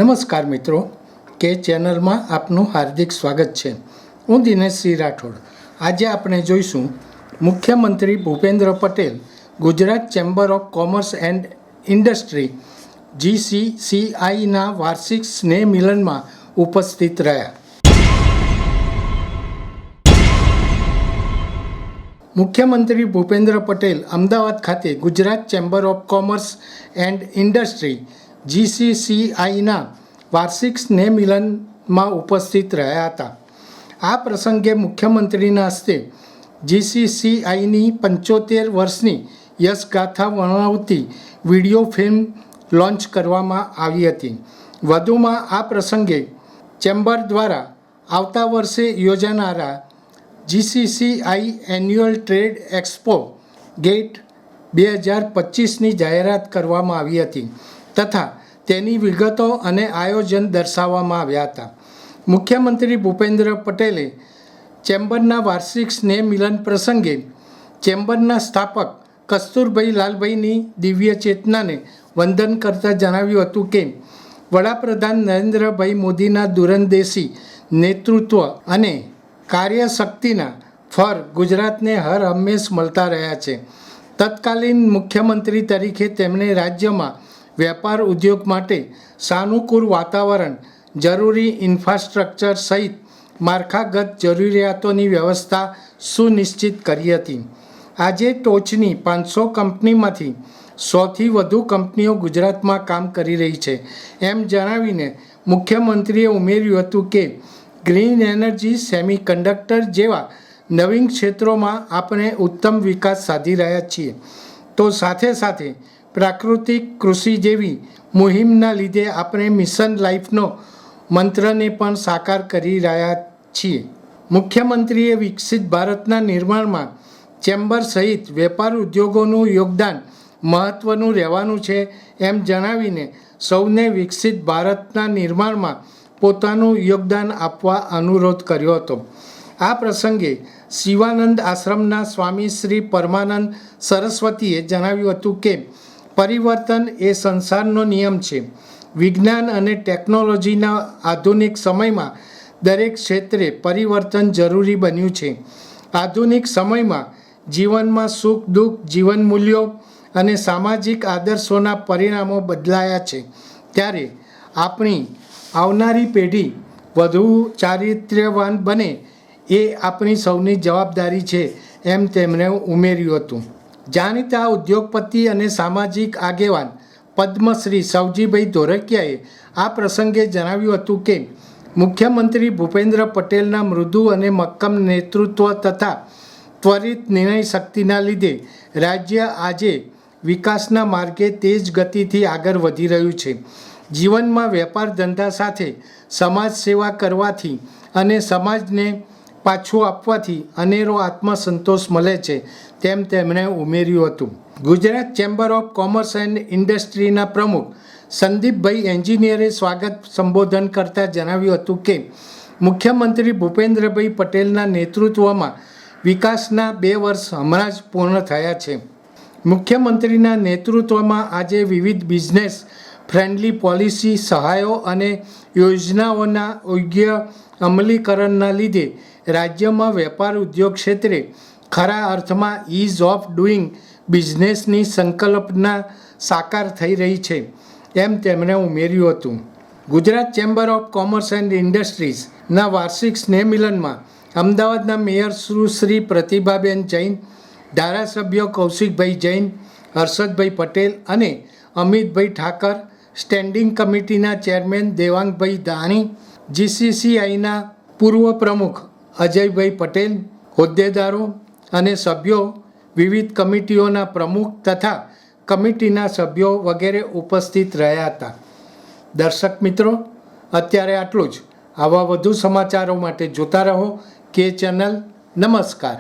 નમસ્કાર મિત્રો, કે ચેનલમાં આપનું હાર્દિક સ્વાગત છે. હું દિનેશસિંહ રાઠોડ. આજે આપણે જોઈશું મુખ્યમંત્રી Bhupendra Patel Gujarat chamber of commerce and industry GCCIના વાર્ષિક સ્નેહ મિલનમાં ઉપસ્થિત રહ્યા. મુખ્યમંત્રી ભૂપેન્દ્ર પટેલ અમદાવાદ ખાતે Gujarat chamber of commerce and industry GCCIના વાર્ષિક સ્નેહ મિલનમાં ઉપસ્થિત રહ્યા હતા. આ પ્રસંગે મુખ્યમંત્રીના હસ્તે GCCIની 75 વર્ષની યશગાથા વર્ણવતી વિડીયો ફિલ્મ લોન્ચ કરવામાં આવી હતી. વધુમાં આ પ્રસંગે ચેમ્બર દ્વારા આવતા વર્ષે યોજાનારા GCCI annual trade expo gate 2025ની જાહેરાત કરવામાં આવી હતી તથા તેની વિગતો અને આયોજન દર્શાવવામાં આવ્યા હતા. મુખ્યમંત્રી ભૂપેન્દ્ર પટેલે ચેમ્બરના વાર્ષિક સ્નેહ મિલન પ્રસંગે ચેમ્બરના સ્થાપક કસ્તુરભાઈ લાલભાઈની દિવ્ય ચેતનાને વંદન કરતાં જણાવ્યું હતું કે વડાપ્રધાન નરેન્દ્રભાઈ મોદીના દૂરંદેશી નેતૃત્વ અને કાર્યશક્તિના ફળ ગુજરાતને હર હંમેશ મળતા રહ્યા છે. તત્કાલીન મુખ્યમંત્રી તરીકે તેમણે રાજ્યમાં વેપાર ઉદ્યોગ માટે સાનુકૂળ વાતાવરણ, જરૂરી ઇન્ફ્રાસ્ટ્રક્ચર સહિત માળખાગત જરૂરિયાતોની વ્યવસ્થા સુનિશ્ચિત કરી હતી. આજે ટોચની 500 કંપનીમાંથી 100થી વધુ કંપનીઓ ગુજરાતમાં કામ કરી રહી છે એમ જણાવીને મુખ્યમંત્રીએ ઉમેર્યું હતું કે ગ્રીન એનર્જી, સેમિકન્ડક્ટર જેવા નવીન ક્ષેત્રોમાં આપણે ઉત્તમ વિકાસ સાધી રહ્યા છીએ, તો સાથે સાથે પ્રાકૃતિક કૃષિ જેવી મુહિમના લીધે આપણે મિશન લાઈફનો મંત્રને પણ સાકાર કરી રહ્યા છીએ. મુખ્યમંત્રીએ વિકસિત ભારતના નિર્માણમાં ચેમ્બર સહિત વેપાર ઉદ્યોગોનું યોગદાન મહત્ત્વનું રહેવાનું છે એમ જણાવીને સૌને વિકસિત ભારતના નિર્માણમાં પોતાનું યોગદાન આપવા અનુરોધ કર્યો હતો. આ પ્રસંગે શિવાનંદ આશ્રમના સ્વામી શ્રી પરમાનંદ સરસ્વતીએ જણાવ્યું હતું કે પરિવર્તન એ સંસારનો નિયમ છે. વિજ્ઞાન અને ટેકનોલોજીના આધુનિક સમયમાં દરેક ક્ષેત્રે પરિવર્તન જરૂરી બન્યું છે. આધુનિક સમયમાં જીવનમાં સુખ દુઃખ, જીવન મૂલ્યો અને સામાજિક આદર્શોના પરિણામો બદલાયા છે. ત્યારે આપણી આવનારી પેઢી વધુ ચારિત્ર્યવાન બને એ આપણી સૌની જવાબદારી છે એમ તેમણે ઉમેર્યું હતું. જાણીતા ઉદ્યોગપતિ અને સામાજિક આગેવાન પદ્મશ્રી સવજીભાઈ ધોળકિયાએ આ પ્રસંગે જણાવ્યું હતું કે મુખ્યમંત્રી ભૂપેન્દ્ર પટેલના મૃદુ અને મક્કમ નેતૃત્વ તથા ત્વરિત નિર્ણય શક્તિના લીધે રાજ્ય આજે વિકાસના માર્ગે તેજ ગતિથી આગળ વધી રહ્યું છે. જીવનમાં વેપાર ધંધા સાથે સમાજ સેવા કરવાથી અને સમાજને પાછું આપવાથી અનેરો આત્મસંતોષ મળે છે તેમ તેમણે ઉમેર્યું હતું. Gujarat chamber of commerce and ઇન્ડસ્ટ્રીના પ્રમુખ સંદીપભાઈ એન્જિનિયરે સ્વાગત સંબોધન કરતાં જણાવ્યું હતું કે મુખ્યમંત્રી ભૂપેન્દ્રભાઈ પટેલના નેતૃત્વમાં વિકાસના 2 વર્ષ હમણાં જ પૂર્ણ થયા છે. મુખ્યમંત્રીના નેતૃત્વમાં આજે વિવિધ બિઝનેસ ફ્રેન્ડલી પોલિસી, સહાયો અને યોજનાઓના યોગ્ય અમલીકરણના લીધે રાજ્યમાં વેપાર ઉદ્યોગ ક્ષેત્રે ખરા અર્થમાં ઇઝ ઓફ ડુઈંગ બિઝનેસની સંકલ્પના સાકાર થઈ રહી છે એમ તેમણે ઉમેર્યું હતું. Gujarat chamber of commerce and ઇન્ડસ્ટ્રીઝના વાર્ષિક સ્નેહ મિલનમાં અમદાવાદના મેયર સુશ્રી પ્રતિભાબેન જૈન, ધારાસભ્યો કૌશિકભાઈ જૈન, હર્ષદભાઈ પટેલ અને અમિતભાઈ ઠાકર, સ્ટેન્ડિંગ કમિટીના ચેરમેન દેવાંગભાઈ દાણી, GCCIના પૂર્વ પ્રમુખ અજયભાઈ પટેલ, હોદ્દેદારો અને સભ્યો, વિવિધ કમિટીઓના પ્રમુખ તથા કમિટીના સભ્યો વગેરે ઉપસ્થિત રહ્યા હતા. દર્શક મિત્રો, અત્યારે આટલું જ. આવા વધુ સમાચારો માટે જોતા રહો કે ચેનલ. નમસ્કાર.